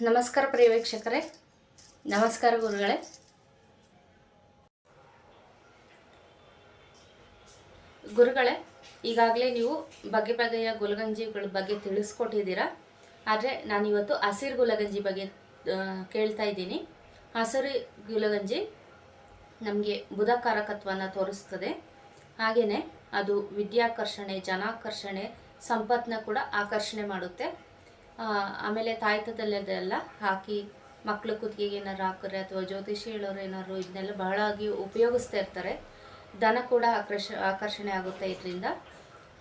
ನಮಸ್ಕಾರ ಪ್ರಿಯ ವೀಕ್ಷಕರೇ, ನಮಸ್ಕಾರ ಗುರುಗಳೇ. ಗುರುಗಳೇ, ಈಗಾಗಲೇ ನೀವು ಬಗೆ ಬಗೆಯ ಗುಲಗಂಜಿಗಳ ಬಗ್ಗೆ ತಿಳಿಸ್ಕೊಟ್ಟಿದ್ದೀರಾ. ಆದರೆ ನಾನಿವತ್ತು ಹಸಿರು ಗುಲಗಂಜಿ ಬಗ್ಗೆ ಕೇಳ್ತಾ ಇದ್ದೀನಿ. ಹಸಿರು ಗುಲಗಂಜಿ ನಮಗೆ ಬುಧಕಾರಕತ್ವವನ್ನು ತೋರಿಸ್ತದೆ. ಹಾಗೆಯೇ ಅದು ವಿದ್ಯಾಕರ್ಷಣೆ, ಜನಾಕರ್ಷಣೆ, ಸಂಪತ್ತನ್ನ ಕೂಡ ಆಕರ್ಷಣೆ ಮಾಡುತ್ತೆ. ಆಮೇಲೆ ತಾಯ್ತದಲ್ಲೆಲ್ಲ ಹಾಕಿ ಮಕ್ಕಳು ಕುತ್ತಿಗೆಗೆ ಏನಾರು ಹಾಕಿದ್ರೆ ಅಥವಾ ಜ್ಯೋತಿಷಿ ಹೇಳೋರು ಏನಾದ್ರು ಇದನ್ನೆಲ್ಲ ಬಹಳಾಗಿ ಉಪಯೋಗಿಸ್ತಾ ಇರ್ತಾರೆ. ಧನ ಕೂಡ ಆಕರ್ಷಣೆ ಆಗುತ್ತೆ, ಇದರಿಂದ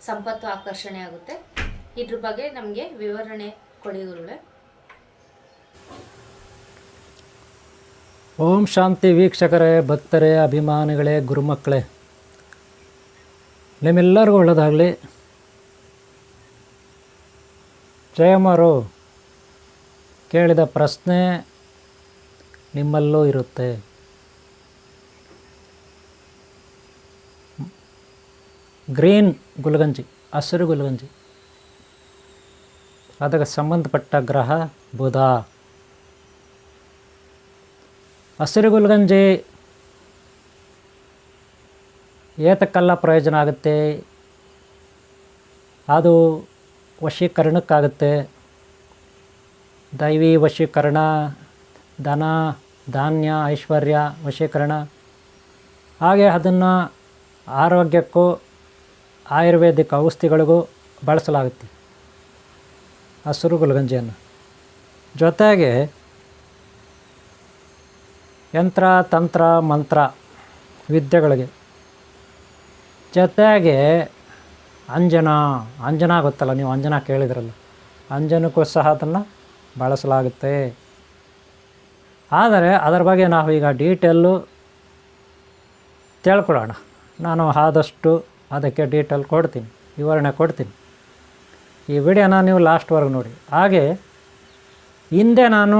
ಸಂಪತ್ತು ಆಕರ್ಷಣೆ ಆಗುತ್ತೆ. ಇದ್ರ ಬಗ್ಗೆ ನಮಗೆ ವಿವರಣೆ ಕೊಡಿ ಗುರುಗಳೇ. ಓಂ ಶಾಂತಿ ವೀಕ್ಷಕರೇ, ಭಕ್ತರೇ, ಅಭಿಮಾನಿಗಳೇ, ಗುರುಮಕ್ಕಳೇ, ನಿಮ್ಮೆಲ್ಲರಿಗೂ ಒಳ್ಳೆಯದಾಗಲಿ. ಜಯಮ್ಮರು ಕೇಳಿದ ಪ್ರಶ್ನೆ ನಿಮ್ಮಲ್ಲೂ ಇರುತ್ತೆ. ಗ್ರೀನ್ ಗುಲಗಂಜಿ, ಹಸಿರು ಗುಲಗಂಜಿ, ಅದಕ್ಕೆ ಸಂಬಂಧಪಟ್ಟ ಗ್ರಹ ಬುಧ. ಹಸಿರು ಗುಲಗಂಜಿ ಏತಕ್ಕೆಲ್ಲ ಪ್ರಯೋಜನ ಆಗುತ್ತೆ? ಅದು ವಶೀಕರಣಕ್ಕಾಗುತ್ತೆ. ದೈವಿ ವಶೀಕರಣ, ಧನ, ಧಾನ್ಯ, ಐಶ್ವರ್ಯ ವಶೀಕರಣ. ಹಾಗೆ ಅದನ್ನು ಆರೋಗ್ಯಕ್ಕೂ ಆಯುರ್ವೇದಿಕ್ ಔಷಧಿಗಳಿಗೂ ಬಳಸಲಾಗುತ್ತೆ ಹಸಿರು ಗುಲಗಂಜಿಯನ್ನು. ಜೊತೆಗೆ ಯಂತ್ರ, ತಂತ್ರ, ಮಂತ್ರ ವಿದ್ಯೆಗಳಿಗೆ, ಜೊತೆಗೆ ಅಂಜನ ಗೊತ್ತಲ್ಲ, ನೀವು ಅಂಜನ ಕೇಳಿದ್ರಲ್ಲ, ಅಂಜನಕ್ಕೂ ಸಹ ಅದನ್ನು ಬಳಸಲಾಗುತ್ತೆ. ಆದರೆ ಅದರ ಬಗ್ಗೆ ನಾವು ಈಗ ಡೀಟೇಲು ತಿಳ್ಕೊಳ್ಳೋಣ. ನಾನು ಆದಷ್ಟು ಅದಕ್ಕೆ ಡೀಟೇಲ್ ಕೊಡ್ತೀನಿ, ವಿವರಣೆ ಕೊಡ್ತೀನಿ. ಈ ವಿಡಿಯೋನ ನೀವು ಲಾಸ್ಟ್ವರೆಗೂ ನೋಡಿ. ಹಾಗೆ ಹಿಂದೆ ನಾನು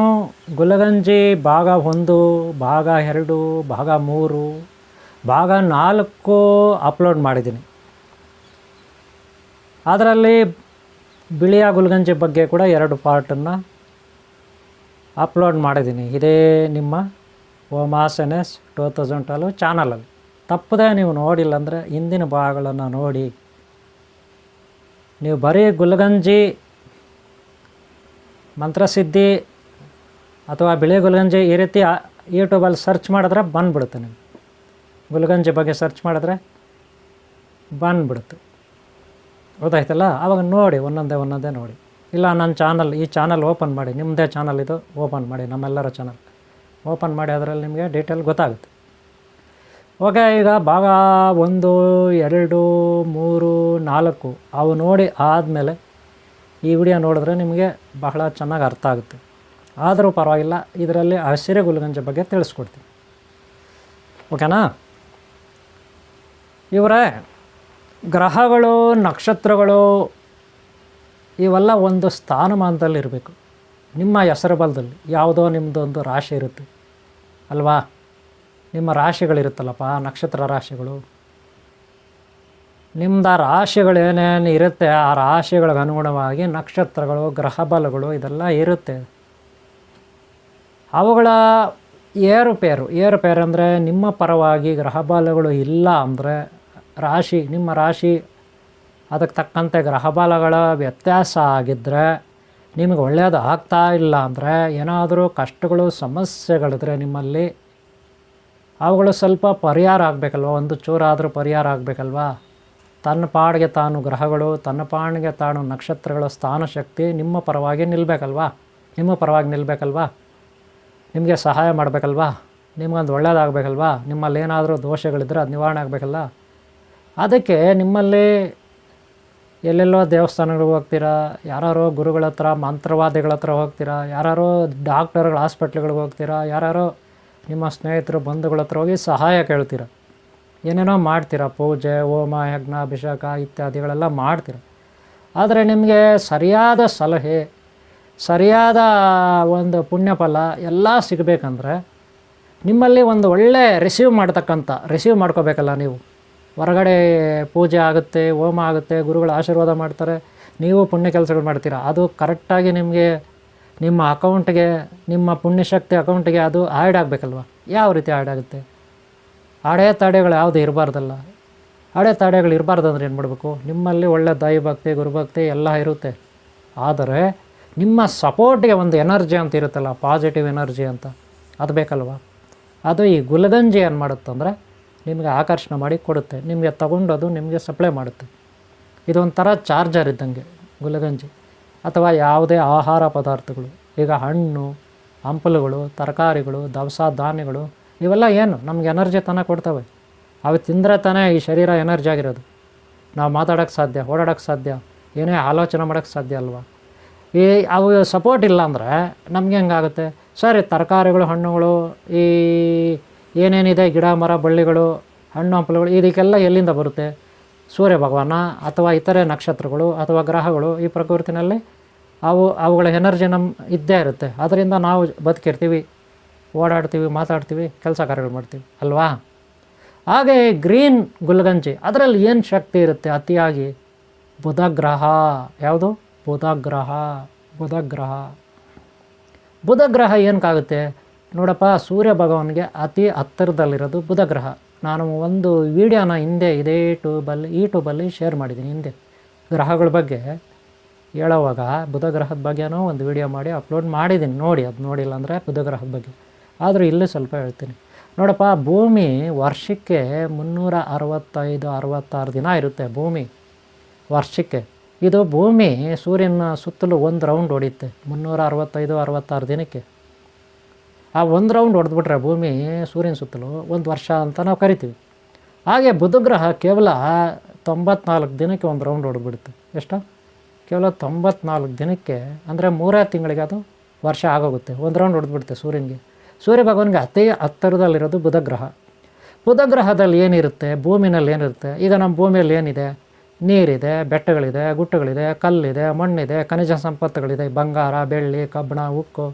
ಗುಲಗಂಜಿ ಭಾಗ 1, ಭಾಗ 2, ಭಾಗ 3, ಭಾಗ 4 ಅಪ್ಲೋಡ್ ಮಾಡಿದ್ದೀನಿ. ಅದರಲ್ಲಿ ಬಿಳಿಯ ಗುಲಗಂಜಿ ಬಗ್ಗೆ ಕೂಡ 2 ಪಾರ್ಟನ್ನು ಅಪ್ಲೋಡ್ ಮಾಡಿದ್ದೀನಿ. ಇದೇ ನಿಮ್ಮ ಓಮಾಸೆನೆಸ್ 2012 ಚಾನಲಲ್ಲಿ. ತಪ್ಪದೇ ನೀವು ನೋಡಿಲ್ಲ ಅಂದರೆ ಹಿಂದಿನ ಭಾಗಗಳನ್ನು ನೋಡಿ. ನೀವು ಬರೀ ಗುಲಗಂಜಿ ಮಂತ್ರಸಿದ್ಧಿ ಅಥವಾ ಬಿಳಿ ಗುಲಗಂಜಿ ಈ ರೀತಿ ಯೂಟ್ಯೂಬಲ್ಲಿ ಸರ್ಚ್ ಮಾಡಿದ್ರೆ ಬಂದುಬಿಡುತ್ತೆ. ನೀವು ಗುಲಗಂಜಿ ಬಗ್ಗೆ ಸರ್ಚ್ ಮಾಡಿದ್ರೆ ಬಂದುಬಿಡುತ್ತೆ, ಗೊತ್ತಾಯ್ತಲ್ಲ? ಆವಾಗ ನೋಡಿ, ಒಂದೊಂದೇ ನೋಡಿ. ಇಲ್ಲ ನನ್ನ ಈ ಚಾನಲ್ ಓಪನ್ ಮಾಡಿ, ನಿಮ್ಮದೇ ಚಾನಲ್ ಇದು ಓಪನ್ ಮಾಡಿ, ನಮ್ಮೆಲ್ಲರ ಚಾನಲ್ ಓಪನ್ ಮಾಡಿ, ಅದರಲ್ಲಿ ನಿಮಗೆ ಡೀಟೇಲ್ ಗೊತ್ತಾಗುತ್ತೆ. ಓಕೆ, ಈಗ ಭಾಗ 1, 2, 3, 4 ಅವು ನೋಡಿ ಆದಮೇಲೆ ಈ ವಿಡಿಯೋ ನೋಡಿದ್ರೆ ನಿಮಗೆ ಬಹಳ ಚೆನ್ನಾಗಿ ಅರ್ಥ ಆಗುತ್ತೆ. ಆದರೂ ಪರವಾಗಿಲ್ಲ, ಇದರಲ್ಲಿ ಹಸಿರು ಗುಲಗಂಜಿ ಬಗ್ಗೆ ತಿಳಿಸ್ಕೊಡ್ತೀನಿ. ಓಕೆನಾ? ಇವರೇ ಗ್ರಹಗಳು, ನಕ್ಷತ್ರಗಳು ಇವೆಲ್ಲ ಒಂದು ಸ್ಥಾನಮಾನದಲ್ಲಿ ಇರಬೇಕು. ನಿಮ್ಮ ಹೆಸರು ಬಲದಲ್ಲಿ ಯಾವುದೋ ನಿಮ್ಮದೊಂದು ರಾಶಿ ಇರುತ್ತೆ ಅಲ್ವಾ? ನಿಮ್ಮ ರಾಶಿಗಳಿರುತ್ತಲ್ಲಪ್ಪ, ನಕ್ಷತ್ರ ರಾಶಿಗಳು. ನಿಮ್ಮದು ಆ ರಾಶಿಗಳು ಏನೇನು ಇರುತ್ತೆ, ಆ ರಾಶಿಗಳಿಗೆ ಅನುಗುಣವಾಗಿ ನಕ್ಷತ್ರಗಳು, ಗ್ರಹ ಬಲಗಳು ಇದೆಲ್ಲ ಇರುತ್ತೆ. ಅವುಗಳ ಏರುಪೇರು ಅಂದರೆ ನಿಮ್ಮ ಪರವಾಗಿ ಗ್ರಹ ಬಲಗಳು ಇಲ್ಲ ಅಂದರೆ ನಿಮ್ಮ ರಾಶಿ ಅದಕ್ಕೆ ತಕ್ಕಂತೆ ಗ್ರಹಬಲಗಳ ವ್ಯತ್ಯಾಸ ಆಗಿದ್ದರೆ, ನಿಮಗೆ ಒಳ್ಳೆಯದು ಆಗ್ತಾ ಇಲ್ಲ ಅಂದರೆ, ಏನಾದರೂ ಕಷ್ಟಗಳು, ಸಮಸ್ಯೆಗಳಿದ್ರೆ ನಿಮ್ಮಲ್ಲಿ, ಅವುಗಳು ಸ್ವಲ್ಪ ಪರಿಹಾರ ಆಗಬೇಕಲ್ವ? ಒಂದು ಚೂರಾದರೂ ಪರಿಹಾರ ಆಗಬೇಕಲ್ವ? ತನ್ನ ಪಾಡಿಗೆ ತಾನು ಗ್ರಹಗಳು, ತನ್ನ ಪಾಡಿಗೆ ತಾನು ನಕ್ಷತ್ರಗಳ ಸ್ಥಾನಶಕ್ತಿ ನಿಮ್ಮ ಪರವಾಗಿ ನಿಲ್ಲಬೇಕಲ್ವಾ? ನಿಮಗೆ ಸಹಾಯ ಮಾಡಬೇಕಲ್ವಾ? ನಿಮಗೊಂದು ಒಳ್ಳೆಯದಾಗಬೇಕಲ್ವಾ? ನಿಮ್ಮಲ್ಲಿ ಏನಾದರೂ ದೋಷಗಳಿದ್ದರೆ ಅದು ನಿವಾರಣೆ ಆಗಬೇಕಲ್ಲ? ಅದಕ್ಕೆ ನಿಮ್ಮಲ್ಲಿ ಎಲ್ಲೆಲ್ಲೋ ದೇವಸ್ಥಾನಗಳಿಗೆ ಹೋಗ್ತೀರಾ, ಯಾರೋ ಗುರುಗಳ ಹತ್ರ, ಮಂತ್ರವಾದಿಗಳ ಹತ್ರ ಹೋಗ್ತೀರಾ, ಯಾರೋ ಡಾಕ್ಟರ್ಗಳ ಹಾಸ್ಪಿಟ್ಲ್ಗಳಿಗೆ ಹೋಗ್ತೀರಾ, ಯಾರೋ ನಿಮ್ಮ ಸ್ನೇಹಿತರು, ಬಂಧುಗಳ ಹತ್ರ ಹೋಗಿ ಸಹಾಯ ಕೇಳ್ತೀರ, ಏನೇನೋ ಮಾಡ್ತೀರಾ, ಪೂಜೆ, ಹೋಮ, ಯಜ್ಞ, ಅಭಿಷೇಕ ಇತ್ಯಾದಿಗಳೆಲ್ಲ ಮಾಡ್ತೀರ. ಆದರೆ ನಿಮಗೆ ಸರಿಯಾದ ಸಲಹೆ, ಸರಿಯಾದ ಒಂದು ಪುಣ್ಯಫಲ ಎಲ್ಲ ಸಿಗಬೇಕಂದ್ರೆ ನಿಮ್ಮಲ್ಲಿ ಒಂದು ಒಳ್ಳೆ ರಿಸೀವ್ ಮಾಡ್ಕೋಬೇಕಲ್ಲ ನೀವು. ಹೊರಗಡೆ ಪೂಜೆ ಆಗುತ್ತೆ, ಹೋಮ ಆಗುತ್ತೆ, ಗುರುಗಳ ಆಶೀರ್ವಾದ ಮಾಡ್ತಾರೆ, ನೀವು ಪುಣ್ಯ ಕೆಲಸಗಳು ಮಾಡ್ತೀರಾ, ಅದು ಕರೆಕ್ಟಾಗಿ ನಿಮಗೆ ನಿಮ್ಮ ಅಕೌಂಟ್ಗೆ, ನಿಮ್ಮ ಪುಣ್ಯಶಕ್ತಿ ಅಕೌಂಟಿಗೆ ಅದು ಆ್ಯಡ್ ಆಗಬೇಕಲ್ವ? ಯಾವ ರೀತಿ ಆ್ಯಡ್ ಆಗುತ್ತೆ? ಅಡೆತಡೆಗಳು ಯಾವುದು ಇರಬಾರ್ದಲ್ಲ. ಅಡೆತಡೆಗಳು ಇರಬಾರ್ದು ಅಂದರೆ ಏನು ಮಾಡಬೇಕು? ನಿಮ್ಮಲ್ಲಿ ಒಳ್ಳೆ ದೈವಭಕ್ತಿ, ಗುರುಭಕ್ತಿ ಎಲ್ಲ ಇರುತ್ತೆ. ಆದರೆ ನಿಮ್ಮ ಸಪೋರ್ಟಿಗೆ ಒಂದು ಎನರ್ಜಿ ಅಂತ ಇರುತ್ತಲ್ಲ, ಪಾಸಿಟಿವ್ ಎನರ್ಜಿ ಅಂತ, ಅದು ಬೇಕಲ್ವ? ಅದು ಈ ಗುಲಗಂಜಿ ಏನು ಮಾಡುತ್ತಂದರೆ ನಿಮಗೆ ಆಕರ್ಷಣೆ ಮಾಡಿ ಕೊಡುತ್ತೆ. ನಿಮಗೆ ತಗೊಂಡದು ನಿಮಗೆ ಸಪ್ಲೈ ಮಾಡುತ್ತೆ. ಇದೊಂಥರ ಚಾರ್ಜರ್ ಇದ್ದಂಗೆ ಗುಲಗಂಜಿ. ಅಥವಾ ಯಾವುದೇ ಆಹಾರ ಪದಾರ್ಥಗಳು, ಈಗ ಹಣ್ಣು ಹಂಪಲುಗಳು, ತರಕಾರಿಗಳು, ದವಸ ಧಾನ್ಯಗಳು, ಇವೆಲ್ಲ ಏನು ನಮ್ಗೆ ಎನರ್ಜಿ ತಾನೇ ಕೊಡ್ತವೆ. ಅವು ತಿಂದರೆ ತಾನೇ ಈ ಶರೀರ ಎನರ್ಜಿ ಆಗಿರೋದು. ನಾವು ಮಾತಾಡೋಕ್ಕೆ ಸಾಧ್ಯ, ಓಡಾಡೋಕ್ಕೆ ಸಾಧ್ಯ, ಏನೇ ಆಲೋಚನೆ ಮಾಡೋಕ್ಕೆ ಸಾಧ್ಯ ಅಲ್ವಾ? ಈ ಅವು ಸಪೋರ್ಟ್ ಇಲ್ಲ ಅಂದರೆ ನಮಗೆ ಹೆಂಗಾಗುತ್ತೆ? ಸರಿ, ತರಕಾರಿಗಳು, ಹಣ್ಣುಗಳು, ಈ ಏನೇನಿದೆ ಗಿಡ ಮರ ಬಳ್ಳಿಗಳು, ಹಣ್ಣು ಹಂಪಲುಗಳು, ಇದಕ್ಕೆಲ್ಲ ಎಲ್ಲಿಂದ ಬರುತ್ತೆ? ಸೂರ್ಯ ಭಗವಾನ ಅಥವಾ ಇತರೆ ನಕ್ಷತ್ರಗಳು ಅಥವಾ ಗ್ರಹಗಳು, ಈ ಪ್ರಕೃತಿನಲ್ಲಿ ಅವುಗಳ ಎನರ್ಜಿ ಇದ್ದೇ ಇರುತ್ತೆ. ಅದರಿಂದ ನಾವು ಬದುಕಿರ್ತೀವಿ, ಓಡಾಡ್ತೀವಿ, ಮಾತಾಡ್ತೀವಿ, ಕೆಲಸ ಕಾರ್ಯಗಳು ಮಾಡ್ತೀವಿ ಅಲ್ವಾ? ಹಾಗೆ ಗ್ರೀನ್ ಗುಲ್ಗಂಜಿ, ಅದರಲ್ಲಿ ಏನು ಶಕ್ತಿ ಇರುತ್ತೆ ಅತಿಯಾಗಿ? ಬುಧ ಗ್ರಹ. ಯಾವುದು? ಬುಧ ಗ್ರಹ. ಬುಧ ಗ್ರಹ ಏನಕ್ಕಾಗುತ್ತೆ ನೋಡಪ್ಪ? ಸೂರ್ಯ ಭಗವಾನ್ಗೆ ಅತಿ ಹತ್ತಿರದಲ್ಲಿರೋದು ಬುಧ ಗ್ರಹ. ನಾನು ಒಂದು ವಿಡಿಯೋನ ಹಿಂದೆ ಇದೇ ಯೂಟ್ಯೂಬಲ್ಲಿ ಶೇರ್ ಮಾಡಿದ್ದೀನಿ. ಹಿಂದೆ ಗ್ರಹಗಳ ಬಗ್ಗೆ ಹೇಳೋವಾಗ ಬುಧ ಗ್ರಹದ ಬಗ್ಗೆನೂ ಒಂದು ವಿಡಿಯೋ ಮಾಡಿ ಅಪ್ಲೋಡ್ ಮಾಡಿದ್ದೀನಿ, ನೋಡಿ. ಅದು ನೋಡಿಲ್ಲ ಅಂದರೆ ಬುಧ ಗ್ರಹದ ಬಗ್ಗೆ. ಆದರೂ ಇಲ್ಲೂ ಸ್ವಲ್ಪ ಹೇಳ್ತೀನಿ ನೋಡಪ್ಪ. ಭೂಮಿ ವರ್ಷಕ್ಕೆ 365-66 ದಿನ ಇರುತ್ತೆ ಭೂಮಿ ವರ್ಷಕ್ಕೆ. ಇದು ಭೂಮಿ ಸೂರ್ಯನ ಸುತ್ತಲೂ ಒಂದು ರೌಂಡ್ ಹೊಡೆಯುತ್ತೆ 365-66 ದಿನಕ್ಕೆ. ಆ ಒಂದು ರೌಂಡ್ ಹೊಡೆದ್ಬಿಟ್ರೆ ಭೂಮಿ ಸೂರ್ಯನ ಸುತ್ತಲೂ ಒಂದು ವರ್ಷ ಅಂತ ನಾವು ಕರಿತೀವಿ. ಹಾಗೆ ಬುಧ ಗ್ರಹ ಕೇವಲ 94 ದಿನಕ್ಕೆ ಒಂದು ರೌಂಡ್ ಹೊಡೆದ್ಬಿಡುತ್ತೆ. ಎಷ್ಟು? ಕೇವಲ 94 ದಿನಕ್ಕೆ, ಅಂದರೆ 3 ತಿಂಗಳಿಗೆ ಅದು ವರ್ಷ ಆಗೋಗುತ್ತೆ. ಒಂದು ರೌಂಡ್ ಹೊಡೆದ್ಬಿಡುತ್ತೆ ಸೂರ್ಯನಿಗೆ. ಸೂರ್ಯ ಭಗವಾನ್ಗೆ ಅತಿ ಹತ್ತಿರದಲ್ಲಿರೋದು ಬುಧ ಗ್ರಹ. ಬುಧ ಗ್ರಹದಲ್ಲಿ ಏನಿರುತ್ತೆ? ಭೂಮಿನಲ್ಲಿ ಏನಿರುತ್ತೆ? ಈಗ ನಮ್ಮ ಭೂಮಿಯಲ್ಲಿ ಏನಿದೆ? ನೀರಿದೆ, ಬೆಟ್ಟಗಳಿದೆ, ಗುಟ್ಟಗಳಿದೆ, ಕಲ್ಲಿದೆ, ಮಣ್ಣಿದೆ, ಖನಿಜ ಸಂಪತ್ತುಗಳಿದೆ, ಬಂಗಾರ, ಬೆಳ್ಳಿ, ಕಬ್ಬಣ, ಉಕ್ಕು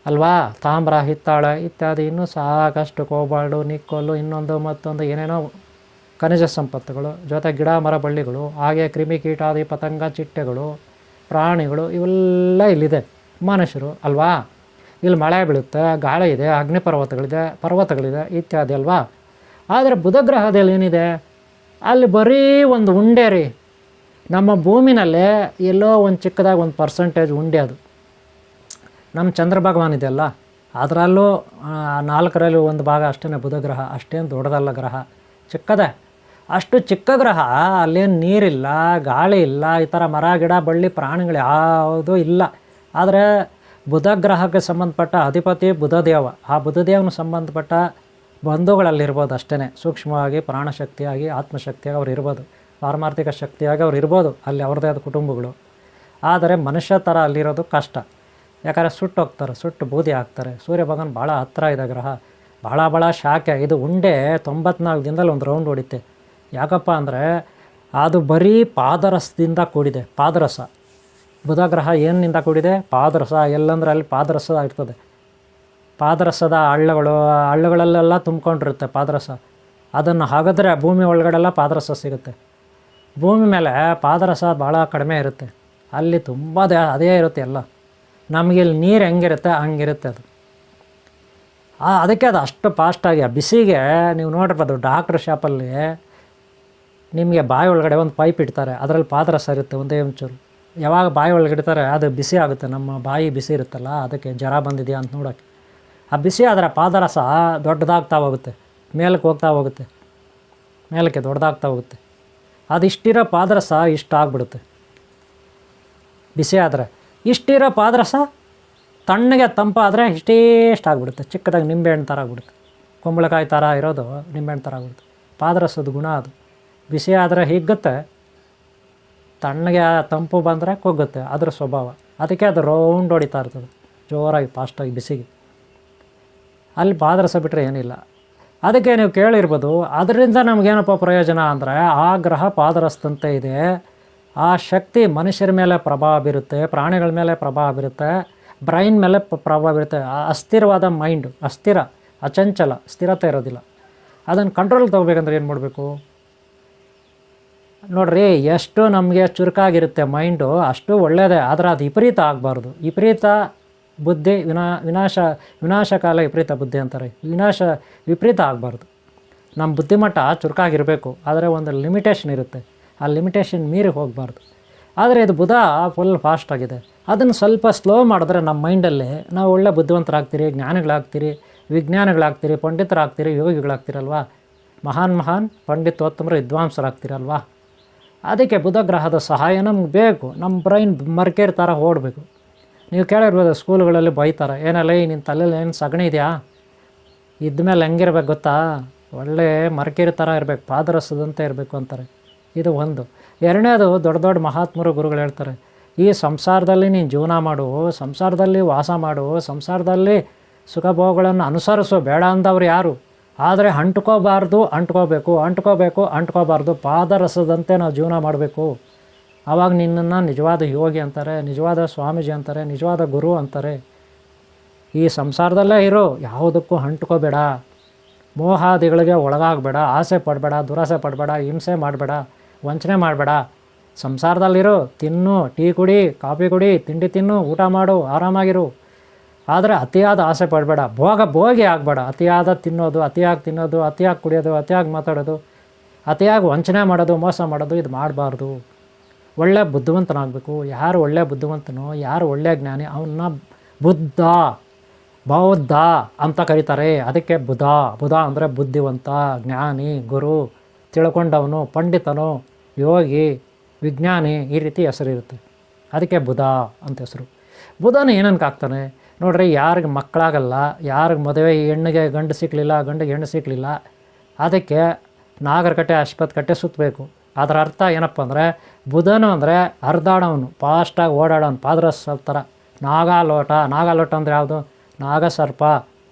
ಅಲ್ವಾ, ತಾಮ್ರ, ಹಿತ್ತಾಳ ಇತ್ಯಾದಿ ಇನ್ನೂ ಸಾಕಷ್ಟು, ಕೋಬಾಲ್ಡು, ನಿಕ್ಕೋಲು, ಇನ್ನೊಂದು ಮತ್ತೊಂದು ಏನೇನೋ ಖನಿಜ ಸಂಪತ್ತುಗಳು, ಜೊತೆ ಗಿಡ ಮರ ಬಳ್ಳಿಗಳು, ಹಾಗೆ ಕ್ರಿಮಿ ಕೀಟಾದಿ ಪತಂಗ ಚಿಟ್ಟೆಗಳು, ಪ್ರಾಣಿಗಳು, ಇವೆಲ್ಲ ಇಲ್ಲಿದೆ. ಮನುಷ್ಯರು ಅಲ್ವಾ? ಇಲ್ಲಿ ಮಳೆ ಬೀಳುತ್ತೆ, ಗಾಳಿ ಇದೆ, ಪರ್ವತಗಳಿದೆ ಇತ್ಯಾದಿ ಅಲ್ವಾ? ಆದರೆ ಬುಧ ಗ್ರಹದಲ್ಲಿ ಏನಿದೆ? ಅಲ್ಲಿ ಬರೀ ಒಂದು ಉಂಡೆ ರೀ. ನಮ್ಮ ಭೂಮಿನಲ್ಲೇ ಎಲ್ಲೋ ಒಂದು ಚಿಕ್ಕದಾಗಿ ಒಂದು ಪರ್ಸೆಂಟೇಜ್ ಉಂಡೆ ಅದು. ನಮ್ಮ ಚಂದ್ರ ಭಗವಾನ್ ಇದೆಯಲ್ಲ, ಅದರಲ್ಲೂ 4ರಲ್ಲಿ 1 ಭಾಗ ಅಷ್ಟೇ ಬುಧ ಗ್ರಹ. ಅಷ್ಟೇನು ದೊಡ್ಡದಲ್ಲ ಗ್ರಹ, ಚಿಕ್ಕದೇ. ಅಷ್ಟು ಚಿಕ್ಕ ಗ್ರಹ, ಅಲ್ಲೇನು ನೀರಿಲ್ಲ, ಗಾಳಿ ಇಲ್ಲ, ಈ ಥರ ಮರ ಗಿಡ ಬಳ್ಳಿ ಪ್ರಾಣಿಗಳು ಯಾವುದೂ ಇಲ್ಲ. ಆದರೆ ಬುಧ ಗ್ರಹಕ್ಕೆ ಸಂಬಂಧಪಟ್ಟ ಅಧಿಪತಿ ಬುಧದೇವ. ಆ ಬುಧದೇವನ ಸಂಬಂಧಪಟ್ಟ ಬಂಧುಗಳಲ್ಲಿರ್ಬೋದು ಅಷ್ಟೇ. ಸೂಕ್ಷ್ಮವಾಗಿ ಪ್ರಾಣಶಕ್ತಿಯಾಗಿ ಆತ್ಮಶಕ್ತಿಯಾಗಿ ಅವ್ರು ಇರ್ಬೋದು, ಪಾರಮಾರ್ಥಿಕ ಶಕ್ತಿಯಾಗಿ ಅವ್ರು ಇರ್ಬೋದು ಅಲ್ಲಿ ಅವ್ರದ್ದೇ ಆದ ಕುಟುಂಬಗಳು. ಆದರೆ ಮನುಷ್ಯ ಥರ ಅಲ್ಲಿರೋದು ಕಷ್ಟ. ಯಾಕಂದರೆ ಸುಟ್ಟೋಗ್ತಾರೆ, ಸುಟ್ಟು ಬೂದಿ ಆಗ್ತಾರೆ. ಸೂರ್ಯ ಭಗವಾನ್ ಭಾಳ ಹತ್ತಿರ ಇದೆ ಗ್ರಹ, ಭಾಳ ಶಾಖೆ. ಇದು ಉಂಡೆ 94 ದಿನದಲ್ಲಿ ಒಂದು ರೌಂಡ್ ಹೊಡಿತೆ. ಯಾಕಪ್ಪ ಅಂದರೆ ಅದು ಬರೀ ಪಾದರಸದಿಂದ ಕೂಡಿದೆ. ಪಾದರಸ. ಬುಧ ಗ್ರಹ ಏನಿಂದ ಕೂಡಿದೆ? ಪಾದರಸ. ಎಲ್ಲಂದ್ರೆ ಅಲ್ಲಿ ಪಾದರಸ ಇರ್ತದೆ. ಪಾದರಸದ ಹಳ್ಳಗಳಲ್ಲೆಲ್ಲ ತುಂಬ್ಕೊಂಡಿರುತ್ತೆ ಪಾದರಸ. ಅದನ್ನು ಹಾಕಿದ್ರೆ ಭೂಮಿ ಒಳಗಡೆಲ್ಲ ಪಾದರಸ ಸಿಗುತ್ತೆ. ಭೂಮಿ ಮೇಲೆ ಪಾದರಸ ಭಾಳ ಕಡಿಮೆ ಇರುತ್ತೆ, ಅಲ್ಲಿ ತುಂಬ ಅದೇ ಇರುತ್ತೆ ಎಲ್ಲ. ನಮಗಿಲ್ಲಿ ನೀರು ಹೆಂಗಿರುತ್ತೆ ಹಂಗಿರುತ್ತೆ ಅದು. ಅದಕ್ಕೆ ಅದು ಅಷ್ಟು ಫಾಸ್ಟಾಗಿ ಬಿಸಿಗೆ ನೀವು ನೋಡಿರ್ಬೋದು ಡಾಕ್ಟ್ರ್ ಶಾಪಲ್ಲಿ ನಿಮಗೆ ಬಾಯಿ ಒಳಗಡೆ ಒಂದು ಪೈಪ್ ಇಡ್ತಾರೆ, ಅದರಲ್ಲಿ ಪಾದರಸ ಇರುತ್ತೆ ಒಂದೇ ಒಂಚೂರು. ಯಾವಾಗ ಬಾಯಿ ಒಳಗೆ ಇಡ್ತಾರೆ ಅದು ಬಿಸಿ ಆಗುತ್ತೆ. ನಮ್ಮ ಬಾಯಿ ಬಿಸಿ ಇರುತ್ತಲ್ಲ, ಅದಕ್ಕೆ ಜ್ವರ ಬಂದಿದೆಯಾ ಅಂತ ನೋಡೋಕ್ಕೆ. ಆ ಬಿಸಿ ಆದರೆ ಪಾದರಸ ದೊಡ್ಡದಾಗ್ತಾ ಹೋಗುತ್ತೆ, ಮೇಲಕ್ಕೆ ಹೋಗ್ತಾ ಹೋಗುತ್ತೆ, ಮೇಲಕ್ಕೆ ದೊಡ್ಡದಾಗ್ತಾ ಹೋಗುತ್ತೆ. ಅದಿಷ್ಟಿರೋ ಪಾದರಸ ಇಷ್ಟ ಆಗಿಬಿಡುತ್ತೆ ಬಿಸಿ ಆದರೆ. ಇಷ್ಟಿರೋ ಪಾದರಸ ತಣ್ಣಗೆ ತಂಪಾದರೆ ಇಷ್ಟೇಷ್ಟು ಆಗಿಬಿಡುತ್ತೆ, ಚಿಕ್ಕದಾಗಿ ನಿಂಬೆಹಣ್ಣು ಥರ ಆಗಿಬಿಡುತ್ತೆ. ಕುಂಬಳಕಾಯಿ ಥರ ಇರೋದು ನಿಂಬೆಹಣ್ಣು ಥರ ಆಗಿಬಿಡುತ್ತೆ. ಪಾದರಸದ ಗುಣ ಅದು. ಬಿಸಿ ಆದರೆ ಹಿಗ್ಗುತ್ತೆ, ತಣ್ಣಗೆ ತಂಪು ಬಂದರೆ ಕುಗ್ಗುತ್ತೆ, ಅದ್ರ ಸ್ವಭಾವ. ಅದಕ್ಕೆ ಅದು ರೌಂಡ್ ಹೊಡಿತಾ ಇರ್ತದೆ ಜೋರಾಗಿ ಫಾಸ್ಟಾಗಿ ಬಿಸಿಗೆ. ಅಲ್ಲಿ ಪಾದರಸ ಬಿಟ್ಟರೆ ಏನಿಲ್ಲ. ಅದಕ್ಕೆ ನೀವು ಕೇಳಿರ್ಬೋದು, ಅದರಿಂದ ನಮಗೇನಪ್ಪ ಪ್ರಯೋಜನ ಅಂದರೆ, ಆ ಗ್ರಹ ಪಾದರಸದಂತೆ ಇದೆ. ಆ ಶಕ್ತಿ ಮನುಷ್ಯರ ಮೇಲೆ ಪ್ರಭಾವ ಬೀರುತ್ತೆ, ಪ್ರಾಣಿಗಳ ಮೇಲೆ ಪ್ರಭಾವ ಬೀರುತ್ತೆ, ಬ್ರೈನ್ ಮೇಲೆ ಪ್ರಭಾವ ಬೀರುತ್ತೆ. ಅಸ್ಥಿರವಾದ ಮೈಂಡು, ಅಸ್ಥಿರ, ಅಚಂಚಲ, ಸ್ಥಿರತೆ ಇರೋದಿಲ್ಲ. ಅದನ್ನು ಕಂಟ್ರೋಲ್ ತೊಗೋಬೇಕಂದ್ರೆ ಏನು ಮಾಡಬೇಕು? ನೋಡ್ರಿ, ಎಷ್ಟು ನಮಗೆ ಚುರುಕಾಗಿರುತ್ತೆ ಮೈಂಡು ಅಷ್ಟು ಒಳ್ಳೆಯದೇ, ಆದರೆ ಅದು ವಿಪರೀತ ಆಗಬಾರ್ದು. ವಿಪರೀತ ಬುದ್ಧಿ ವಿನಾಶಕಾಲ ವಿಪರೀತ ಬುದ್ಧಿ ಅಂತಾರೆ. ವಿಪರೀತ ಆಗಬಾರ್ದು. ನಮ್ಮ ಬುದ್ಧಿಮಟ್ಟ ಚುರುಕಾಗಿರಬೇಕು, ಆದರೆ ಒಂದು ಲಿಮಿಟೇಷನ್ ಇರುತ್ತೆ. ಆ ಲಿಮಿಟೇಷನ್ ಮೀರಿ ಹೋಗಬಾರ್ದು. ಆದರೆ ಇದು ಬುಧ ಫುಲ್ ಫಾಸ್ಟ್ ಆಗಿದೆ. ಅದನ್ನು ಸ್ವಲ್ಪ ಸ್ಲೋ ಮಾಡಿದ್ರೆ ನಮ್ಮ ಮೈಂಡಲ್ಲಿ ನಾವು ಒಳ್ಳೆ ಬುದ್ಧಿವಂತರಾಗ್ತೀರಿ, ಜ್ಞಾನಿಗಳಾಗ್ತೀರಿ, ವಿಜ್ಞಾನಿಗಳಾಗ್ತೀರಿ, ಪಂಡಿತರಾಗ್ತೀರಿ, ಯೋಗಿಗಳಾಗ್ತೀರಲ್ವಾ. ಮಹಾನ್ ಪಂಡಿತೋತ್ತಮರು, ವಿದ್ವಾಂಸರಾಗ್ತೀರಲ್ವಾ. ಅದಕ್ಕೆ ಬುಧ ಗ್ರಹದ ಸಹಾಯ ನಮ್ಗೆ ಬೇಕು. ನಮ್ಮ ಬ್ರೈನ್ ಮರ್ಕೇರ್ ಥರ ಓಡಬೇಕು. ನೀವು ಕೇಳಿರ್ಬೋದು, ಸ್ಕೂಲ್ಗಳಲ್ಲಿ ಬೈತಾರೆ, ಏನಲ್ಲ ನಿನ್ನ ತಲೆಯಲ್ಲಿ ಏನು ಸಗಣಿ ಇದೆಯಾ, ಇದ್ಮೇಲೆ ಹೆಂಗಿರ್ಬೇಕು ಗೊತ್ತಾ, ಒಳ್ಳೆ ಮರ್ಕೇರಿ ಥರ ಇರಬೇಕು, ಪಾದರಸದಂತೆ ಇರಬೇಕು ಅಂತಾರೆ. ಇದು ಒಂದು. ಎರಡನೇದು, ದೊಡ್ಡ ದೊಡ್ಡ ಮಹಾತ್ಮರು ಗುರುಗಳು ಹೇಳ್ತಾರೆ, ಈ ಸಂಸಾರದಲ್ಲಿ ನೀನು ಜೀವನ ಮಾಡು, ಸಂಸಾರದಲ್ಲಿ ವಾಸ ಮಾಡು, ಸಂಸಾರದಲ್ಲಿ ಸುಖಭೋಗಗಳನ್ನು ಅನುಸರಿಸು, ಬೇಡ ಅಂದವ್ರು ಯಾರು, ಆದರೆ ಅಂಟ್ಕೋಬಾರ್ದು, ಪಾದರಸದಂತೆ ನಾವು ಜೀವನ ಮಾಡಬೇಕು. ಆವಾಗ ನಿನ್ನನ್ನು ನಿಜವಾದ ಯೋಗಿ ಅಂತಾರೆ, ನಿಜವಾದ ಸ್ವಾಮೀಜಿ ಅಂತಾರೆ, ನಿಜವಾದ ಗುರು ಅಂತಾರೆ. ಈ ಸಂಸಾರದಲ್ಲೇ ಇರು, ಯಾವುದಕ್ಕೂ ಅಂಟ್ಕೋಬೇಡ, ಮೋಹಾದಿಗಳಿಗೆ ಒಳಗಾಗಬೇಡ, ಆಸೆ ಪಡಬೇಡ, ದುರಾಸೆ ಪಡಬೇಡ, ಹಿಂಸೆ ಮಾಡಬೇಡ, ವಂಚನೆ ಮಾಡಬೇಡ. ಸಂಸಾರದಲ್ಲಿರು, ತಿನ್ನು, ಟೀ ಕುಡಿ, ಕಾಫಿ ಕುಡಿ, ತಿಂಡಿ ತಿನ್ನು, ಊಟ ಮಾಡು, ಆರಾಮಾಗಿರು. ಆದರೆ ಅತಿಯಾದ ಆಸೆ ಪಡಬೇಡ, ಭೋಗಿ ಆಗಬೇಡ. ಅತಿಯಾದ ತಿನ್ನೋದು, ಅತಿಯಾಗಿ ಕುಡಿಯೋದು, ಅತಿಯಾಗಿ ಮಾತಾಡೋದು, ಅತಿಯಾಗಿ ವಂಚನೆ ಮಾಡೋದು, ಮೋಸ ಮಾಡೋದು, ಇದು ಮಾಡಬಾರ್ದು. ಒಳ್ಳೆ ಬುದ್ಧಿವಂತನಾಗಬೇಕು. ಯಾರು ಒಳ್ಳೆ ಬುದ್ಧಿವಂತನೋ, ಯಾರು ಒಳ್ಳೆಯ ಜ್ಞಾನಿ, ಅವನ್ನ ಬೌದ್ಧ ಅಂತ ಕರೀತಾರೆ. ಅದಕ್ಕೆ ಬುಧ ಅಂದರೆ ಬುದ್ಧಿವಂತ, ಜ್ಞಾನಿ, ಗುರು, ತಿಳ್ಕೊಂಡವನು, ಪಂಡಿತನು, ಯೋಗಿ, ವಿಜ್ಞಾನಿ, ಈ ರೀತಿ ಹೆಸರಿರುತ್ತೆ. ಅದಕ್ಕೆ ಬುಧ ಅಂತ ಹೆಸರು. ಬುಧನ ಏನಕ್ಕೆ ಆಗ್ತಾನೆ ನೋಡ್ರಿ, ಯಾರಿಗೆ ಮಕ್ಕಳಾಗಲ್ಲ, ಯಾರಿಗೆ ಮದುವೆ ಹೆಣ್ಣಿಗೆ ಗಂಡು ಸಿಕ್ಕಲಿಲ್ಲ, ಗಂಡಿಗೆ ಹೆಣ್ಣು ಸಿಕ್ಕಲಿಲ್ಲ, ಅದಕ್ಕೆ ನಾಗರಕಟ್ಟೆ ಅಶ್ವತ್ಥಕಟ್ಟೆ ಸುತ್ತಬೇಕು. ಅದರ ಅರ್ಥ ಏನಪ್ಪ ಅಂದರೆ, ಬುಧನು ಅಂದರೆ ಹರಿದಾಡೋನು, ಫಾಸ್ಟಾಗಿ ಓಡಾಡೋನು, ಪಾದರಸ ಥರ. ನಾಗಾಲೋಟ ಅಂದರೆ ಯಾವುದು, ನಾಗಸರ್ಪ,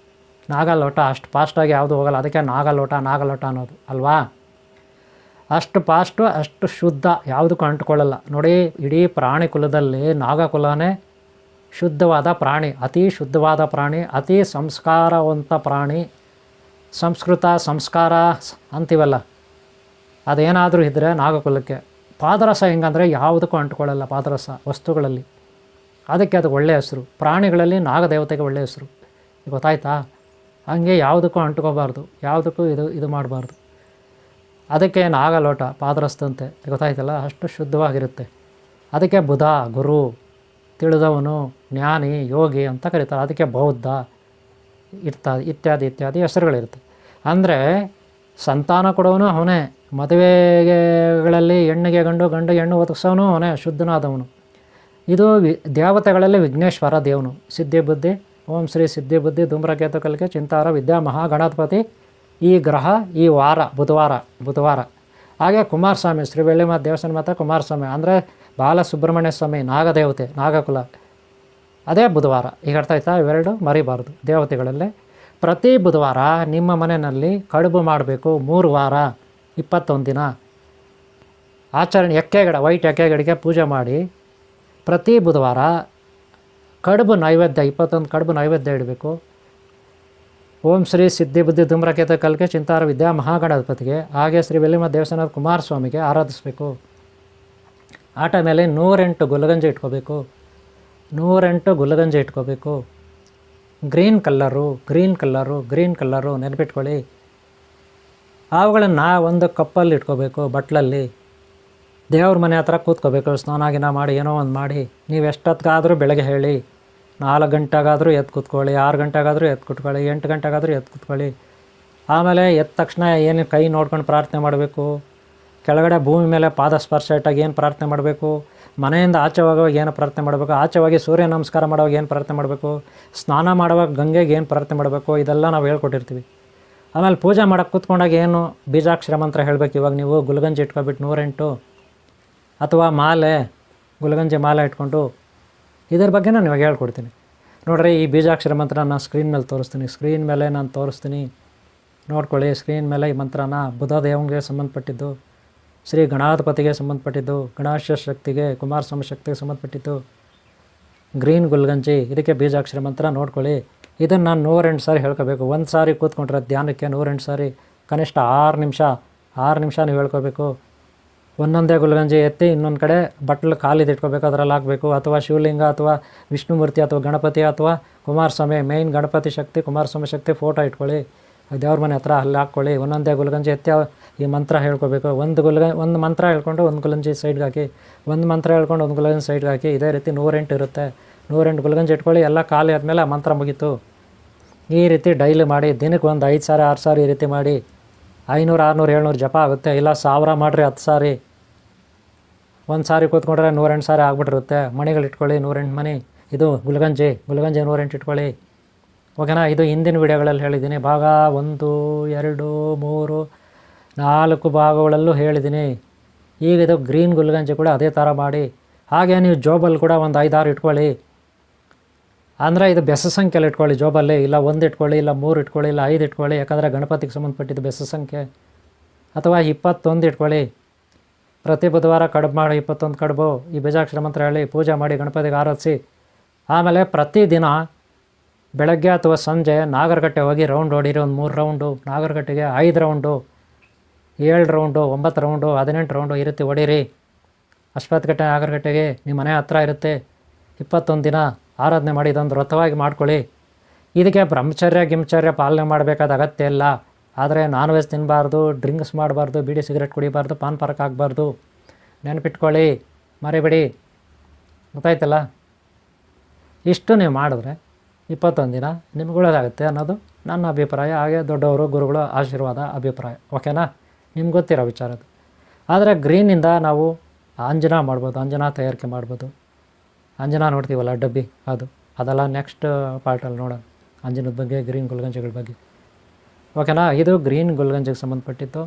ನಾಗಲೋಟ ಅಷ್ಟು ಫಾಸ್ಟಾಗಿ ಯಾವುದು ಹೋಗಲ್ಲ, ಅದಕ್ಕೆ ನಾಗಲೋಟ ಅನ್ನೋದು ಅಲ್ವಾ. ಅಷ್ಟು ಫಾಸ್ಟು, ಅಷ್ಟು ಶುದ್ಧ, ಯಾವುದಕ್ಕೂ ಅಂಟ್ಕೊಳ್ಳಲ್ಲ. ನೋಡಿ, ಇಡೀ ಪ್ರಾಣಿ ಕುಲದಲ್ಲಿ ನಾಗಕುಲನೇ ಶುದ್ಧವಾದ ಪ್ರಾಣಿ, ಅತಿ ಶುದ್ಧವಾದ ಪ್ರಾಣಿ, ಅತಿ ಸಂಸ್ಕಾರವಂತ ಪ್ರಾಣಿ. ಸಂಸ್ಕಾರ ಅಂತೀವಲ್ಲ, ಅದೇನಾದರೂ ಇದ್ದರೆ ನಾಗಕುಲಕ್ಕೆ. ಪಾದರಸ ಹೆಂಗಂದರೆ ಯಾವುದಕ್ಕೂ ಅಂಟ್ಕೊಳ್ಳಲ್ಲ ಪಾದರಸ ವಸ್ತುಗಳಲ್ಲಿ, ಅದಕ್ಕೆ ಅದು ಒಳ್ಳೆಯ ಹೆಸರು. ಪ್ರಾಣಿಗಳಲ್ಲಿ ನಾಗದೇವತೆಗೆ ಒಳ್ಳೆಯ ಹೆಸರು, ಗೊತ್ತಾಯ್ತಾ. ಹಂಗೆ ಯಾವುದಕ್ಕೂ ಅಂಟ್ಕೋಬಾರ್ದು, ಯಾವುದಕ್ಕೂ ಇದು ಮಾಡಬಾರ್ದು. ಅದಕ್ಕೆ ನಾಗಲೋಟ ಪಾದರಸದಂತೆ, ಗೊತ್ತಾಯ್ತಲ್ಲ, ಅಷ್ಟು ಶುದ್ಧವಾಗಿರುತ್ತೆ. ಅದಕ್ಕೆ ಬುಧ ಗುರು, ತಿಳಿದವನು, ಜ್ಞಾನಿ, ಯೋಗಿ ಅಂತ ಕರೀತಾರೆ. ಅದಕ್ಕೆ ಬೌದ್ಧ ಇತ್ಯಾದಿ ಹೆಸರುಗಳಿರುತ್ತೆ. ಅಂದರೆ ಸಂತಾನ ಕೊಡೋನು ಅವನೇ, ಮದುವೆಗಳಲ್ಲಿ ಹೆಣ್ಣಿಗೆ ಗಂಡು ಹೆಣ್ಣು ಒದಗಿಸೋನು ಅವನೇ, ಶುದ್ಧನಾದವನು. ಇದು ದೇವತೆಗಳಲ್ಲಿ ವಿಘ್ನೇಶ್ವರ ದೇವನು. ಸಿದ್ಧಿ ಬುದ್ಧಿ, ಓಂ ಶ್ರೀ ಸಿದ್ಧಿ ಬುದ್ಧಿ ಧೂಮ್ರಕೇತು ಕಲಿಕೆ ಚಿಂತಾರ ವಿದ್ಯಾ ಮಹಾಗಣಪತಿ. ಈ ಗ್ರಹ ಈ ವಾರ ಬುಧವಾರ. ಹಾಗೆ ಕುಮಾರಸ್ವಾಮಿ, ಶ್ರೀ ಬೆಳ್ಳಿಮಾತ ದೇವಸ್ಥಾನ ಮಾತ್ರ ಕುಮಾರಸ್ವಾಮಿ ಅಂದರೆ ಬಾಲಸುಬ್ರಹ್ಮಣ್ಯ ಸ್ವಾಮಿ, ನಾಗದೇವತೆ, ನಾಗಕುಲ, ಅದೇ ಬುಧವಾರ. ಈಗ ಅರ್ಥ ಆಯ್ತಾ, ಇವೆರಡು ಮರಿಬಾರ್ದು. ದೇವತೆಗಳಲ್ಲೇ ಪ್ರತಿ ಬುಧವಾರ ನಿಮ್ಮ ಮನೆಯಲ್ಲಿ ಕಡುಬು ಮಾಡಬೇಕು. 3 ವಾರ 21 ದಿನ ಆಚರಣೆ. ವೈಟ್ ಎಕ್ಕೆಗಡಿಗೆ ಪೂಜೆ ಮಾಡಿ ಪ್ರತಿ ಬುಧವಾರ ಕಡುಬು ನೈವೇದ್ಯ, 21 ಕಡುಬು ನೈವೇದ್ಯ ಇಡಬೇಕು. ಓಂ ಶ್ರೀ ಸಿದ್ಧಿ ಬುದ್ಧಿ ಧೂಮ್ರಕೇತು ಕಲಿಕೆ ಚಿಂತಾರ ವಿದ್ಯಾ ಮಹಾಗಣಪತಿಗೆ, ಹಾಗೆ ಶ್ರೀ ಬೆಳ್ಳಿಮಾತ ದೇವಸ್ಥಾನದ ಕುಮಾರಸ್ವಾಮಿಗೆ ಆರಾಧಿಸಬೇಕು. ಆಟ ಮೇಲೆ 108 ಗುಲಗಂಜಿ ಇಟ್ಕೋಬೇಕು. 108 ಗುಲಗಂಜಿ ಇಟ್ಕೋಬೇಕು. ಗ್ರೀನ್ ಕಲ್ಲರು ನೆನಪಿಟ್ಕೊಳ್ಳಿ. ಅವುಗಳನ್ನು ಒಂದು ಕಪ್ಪಲ್ಲಿ ಇಟ್ಕೋಬೇಕು, ಬಟ್ಲಲ್ಲಿ. ದೇವ್ರ ಮನೆ ಹತ್ರ ಕೂತ್ಕೋಬೇಕು, ಸ್ನಾನ ಮಾಡಿ ಏನೋ ಒಂದು ಮಾಡಿ. ನೀವು ಎಷ್ಟೊತ್ತಿಗಾದರೂ ಬೆಳಗ್ಗೆ ಹೇಳಿ, 4 ಗಂಟೆಗಾದರೂ ಎದ್ದು ಕೂತ್ಕೊಳ್ಳಿ, 6 ಗಂಟೆಗಾದರೂ ಎದ್ದು ಕೂತ್ಕೊಳ್ಳಿ, 8 ಗಂಟೆಗಾದರೂ ಎದ್ದು ಕೂತ್ಕೊಳ್ಳಿ. ಆಮೇಲೆ ಎದ್ದ ತಕ್ಷಣ ಏನು ಕೈ ನೋಡ್ಕೊಂಡು ಪ್ರಾರ್ಥನೆ ಮಾಡಬೇಕು. ಕೆಳಗಡೆ ಭೂಮಿ ಮೇಲೆ ಪಾದ ಸ್ಪರ್ಶ ಇಟ್ಟಾಗ ಏನು ಪ್ರಾರ್ಥನೆ ಮಾಡಬೇಕು. ಮನೆಯಿಂದ ಆಚೆ ಹೋಗುವಾಗ ಏನು ಪ್ರಾರ್ಥನೆ ಮಾಡಬೇಕು. ಆಚೆ ಹೋಗಿ ಸೂರ್ಯ ನಮಸ್ಕಾರ ಮಾಡುವಾಗ ಏನು ಪ್ರಾರ್ಥನೆ ಮಾಡಬೇಕು. ಸ್ನಾನ ಮಾಡುವಾಗ ಗಂಗೆಗೆ ಏನು ಪ್ರಾರ್ಥನೆ ಮಾಡಬೇಕು. ಇದೆಲ್ಲ ನಾವು ಹೇಳ್ಕೊಟ್ಟಿರ್ತೀವಿ. ಆಮೇಲೆ ಪೂಜೆ ಮಾಡೋಕ್ಕೆ ಕೂತ್ಕೊಂಡಾಗ ಏನು ಬೀಜಾಕ್ಷರ ಮಂತ್ರ ಹೇಳಬೇಕು. ಇವಾಗ ನೀವು ಗುಲ್ಗಂಜಿ ಇಟ್ಕೊಬಿಟ್ಟು 108, ಅಥವಾ ಗುಲ್ಗಂಜಿ ಮಾಲೆ ಇಟ್ಕೊಂಡು, ಇದ್ರ ಬಗ್ಗೆ ನಾನು ಇವಾಗ ಹೇಳ್ಕೊಡ್ತೀನಿ. ನೋಡ್ರಿ, ಈ ಬೀಜಾಕ್ಷರ ಮಂತ್ರ ನಾನು ಸ್ಕ್ರೀನ್ ಮೇಲೆ ತೋರಿಸ್ತೀನಿ. ನೋಡ್ಕೊಳ್ಳಿ, ಸ್ಕ್ರೀನ್ ಮೇಲೆ ಈ ಮಂತ್ರನ ಬುಧ ದೇವಂಗೆ ಸಂಬಂಧಪಟ್ಟಿದ್ದು, ಶ್ರೀ ಗಣಾಧಿಪತಿಗೆ ಸಂಬಂಧಪಟ್ಟಿದ್ದು, ಗಣಾಶ ಶಕ್ತಿಗೆ, ಕುಮಾರಸ್ವಾಮಿ ಶಕ್ತಿಗೆ ಸಂಬಂಧಪಟ್ಟಿದ್ದು, ಗ್ರೀನ್ ಗುಲ್ಗಂಜಿ, ಇದಕ್ಕೆ ಬೀಜಾಕ್ಷರ ಮಂತ್ರ ನೋಡ್ಕೊಳ್ಳಿ. ಇದನ್ನು ನಾನು 108 ಸಾರಿ ಹೇಳ್ಕೋಬೇಕು. ಒಂದು ಸಾರಿ ಕೂತ್ಕೊಂಡ್ರೆ ಧ್ಯಾನಕ್ಕೆ 108 ಸಾರಿ, ಕನಿಷ್ಠ 6 ನಿಮಿಷ ನೀವು ಹೇಳ್ಕೋಬೇಕು. ಒಂದೊಂದೇ ಗುಲ್ಗಂಜಿ ಎತ್ತಿ ಇನ್ನೊಂದು ಕಡೆ ಬಟ್ಲು ಖಾಲಿದು ಇಟ್ಕೋಬೇಕು, ಅದರಲ್ಲಿ ಹಾಕಬೇಕು. ಅಥವಾ ಶಿವಲಿಂಗ ಅಥವಾ ವಿಷ್ಣುಮೂರ್ತಿ ಅಥವಾ ಗಣಪತಿ ಅಥವಾ ಕುಮಾರಸ್ವಾಮಿ, ಮೇಯ್ನ್ ಗಣಪತಿ ಶಕ್ತಿ ಕುಮಾರಸ್ವಾಮಿ ಶಕ್ತಿ ಫೋಟೋ ಇಟ್ಕೊಳ್ಳಿ, ದೇವ್ರ ಮನೆ ಹತ್ರ ಅಲ್ಲಿ ಹಾಕ್ಕೊಳ್ಳಿ. ಒಂದೊಂದೇ ಗುಲ್ಗಂಜಿ ಎತ್ತಿ ಈ ಮಂತ್ರ ಹೇಳ್ಕೊಬೇಕು. ಒಂದು ಮಂತ್ರ ಹೇಳ್ಕೊಂಡು ಒಂದು ಗುಲ್ಗಂಜಿ ಸೈಡ್ಗೆ ಹಾಕಿ, ಒಂದು ಮಂತ್ರ ಹೇಳ್ಕೊಂಡು ಒಂದು ಗುಲ್ಗಂಜಿ ಸೈಡ್ಗೆ ಹಾಕಿ. ಇದೇ ರೀತಿ 108 ಇರುತ್ತೆ. 108 ಗುಲ್ಗಂಜಿ ಇಟ್ಕೊಳ್ಳಿ. ಎಲ್ಲ ಖಾಲಿ ಆದಮೇಲೆ ಆ ಮಂತ್ರ ಮುಗೀತು. ಈ ರೀತಿ ಡೈಲಿ ಮಾಡಿ. ದಿನಕ್ಕೆ ಒಂದು 5 ಸಾರಿ 6 ಸಾರಿ ಈ ರೀತಿ ಮಾಡಿ. 500 600 700 ಜಪ ಆಗುತ್ತೆ. ಇಲ್ಲ 1000 ಮಾಡಿರಿ 10 ಸಾರಿ. ಒಂದು ಸಾರಿ ಕೂತ್ಕೊಂಡ್ರೆ 108 ಸಾರಿ ಆಗ್ಬಿಟ್ಟಿರುತ್ತೆ. ಮಣಿಗಳು ಇಟ್ಕೊಳ್ಳಿ 108 ಮಣಿ. ಇದು ಗುಲ್ಗಂಜಿ 108 ಇಟ್ಕೊಳ್ಳಿ. ಓಕೆನಾ? ಇದು ಹಿಂದಿನ ವಿಡಿಯೋಗಳಲ್ಲಿ ಹೇಳಿದ್ದೀನಿ. ಭಾಗ 1 2 3 4 ಭಾಗಗಳಲ್ಲೂ ಹೇಳಿದ್ದೀನಿ. ಈಗ ಇದು ಗ್ರೀನ್ ಗುಲ್ಗಂಜಿ ಕೂಡ ಅದೇ ಥರ ಮಾಡಿ. ಹಾಗೆ ನೀವು ಜೋಬಲ್ಲಿ ಕೂಡ ಒಂದು 5-6 ಇಟ್ಕೊಳ್ಳಿ. ಅಂದರೆ ಇದು ಬೆಸ ಸಂಖ್ಯೆಯಲ್ಲಿ ಇಟ್ಕೊಳ್ಳಿ ಜೋಬಲ್ಲಿ. ಇಲ್ಲ 1 ಇಟ್ಕೊಳ್ಳಿ, ಇಲ್ಲ 3 ಇಟ್ಕೊಳ್ಳಿ, ಇಲ್ಲ 5 ಇಟ್ಕೊಳ್ಳಿ. ಯಾಕಂದರೆ ಗಣಪತಿಗೆ ಸಂಬಂಧಪಟ್ಟಿದ್ದು ಬೆಸ ಸಂಖ್ಯೆ. ಅಥವಾ 21 ಇಟ್ಕೊಳ್ಳಿ. ಪ್ರತಿ ಬುಧವಾರ ಕಡುಬು ಮಾಡಿ 21 ಕಡುಬು ಈ ಬೀಜಾಕ್ಷರ ಮಂತ್ರ ಹೇಳಿ ಪೂಜೆ ಮಾಡಿ ಗಣಪತಿಗೆ ಆರಾಧಿಸಿ. ಆಮೇಲೆ ಪ್ರತಿದಿನ ಬೆಳಗ್ಗೆ ಅಥವಾ ಸಂಜೆ ನಾಗರಕಟ್ಟೆ ಹೋಗಿ ರೌಂಡ್ ಹೊಡೀರಿ. ಒಂದು 3 ರೌಂಡು ನಾಗರಕಟ್ಟೆಗೆ, 5 ರೌಂಡು, 7 ರೌಂಡು, 9 ರೌಂಡು, 18 ರೌಂಡು ಈ ರೀತಿ ಹೊಡೀರಿ. ಅಶ್ವತ್ಥಕಟ್ಟೆ ನಾಗರಕಟ್ಟೆಗೆ ನಿಮ್ಮ ಮನೆ ಹತ್ರ ಇರುತ್ತೆ. 21 ದಿನ ಆರಾಧನೆ ಮಾಡಿ ಇದೊಂದು ವ್ರತವಾಗಿ ಮಾಡ್ಕೊಳ್ಳಿ. ಇದಕ್ಕೆ ಗಿಂಚರ್ಯ ಪಾಲನೆ ಮಾಡಬೇಕಾದ ಅಗತ್ಯ ಇಲ್ಲ. ಆದರೆ ನಾನ್ ವೆಜ್ ತಿನ್ನಬಾರ್ದು, ಡ್ರಿಂಕ್ಸ್ ಮಾಡಬಾರ್ದು, ಬೀಡಿ ಸಿಗರೆಟ್ ಕುಡಿಬಾರ್ದು, ಪಾನ್ ಪರಕ್ ಆಗಬಾರ್ದು. ನೆನಪಿಟ್ಕೊಳ್ಳಿ, ಮರಿಬೇಡಿ. ಗೊತ್ತಾಯ್ತಲ್ಲ? ಇಷ್ಟು ನೀವು ಮಾಡಿದ್ರೆ 21 ದಿನ ನಿಮ್ಗೆ ಒಳ್ಳೆಯದಾಗುತ್ತೆ ಅನ್ನೋದು ನನ್ನ ಅಭಿಪ್ರಾಯ. ಹಾಗೆ ದೊಡ್ಡವರು ಗುರುಗಳ ಆಶೀರ್ವಾದ ಅಭಿಪ್ರಾಯ. ಓಕೆನಾ? ನಿಮ್ಗೆ ಗೊತ್ತಿರೋ ವಿಚಾರದ್ದು. ಆದರೆ ಗ್ರೀನಿಂದ ನಾವು ಅಂಜನಾ ಮಾಡ್ಬೋದು, ಅಂಜನಾ ತಯಾರಿಕೆ ಮಾಡ್ಬೋದು. ಅಂಜನಾ ನೋಡ್ತೀವಲ್ಲ ಡಬ್ಬಿ, ಅದೆಲ್ಲ ನೆಕ್ಸ್ಟ್ ಪಾರ್ಟಲ್ಲಿ ನೋಡೋಣ. ಅಂಜನದ ಬಗ್ಗೆ, ಗ್ರೀನ್ ಗುಲ್ಗಂಜಿಗಳ ಬಗ್ಗೆ. ಓಕೆನಾ? ಇದು ಗ್ರೀನ್ ಗುಲ್ಗಂಜಿಗೆ ಸಂಬಂಧಪಟ್ಟಿದ್ದು.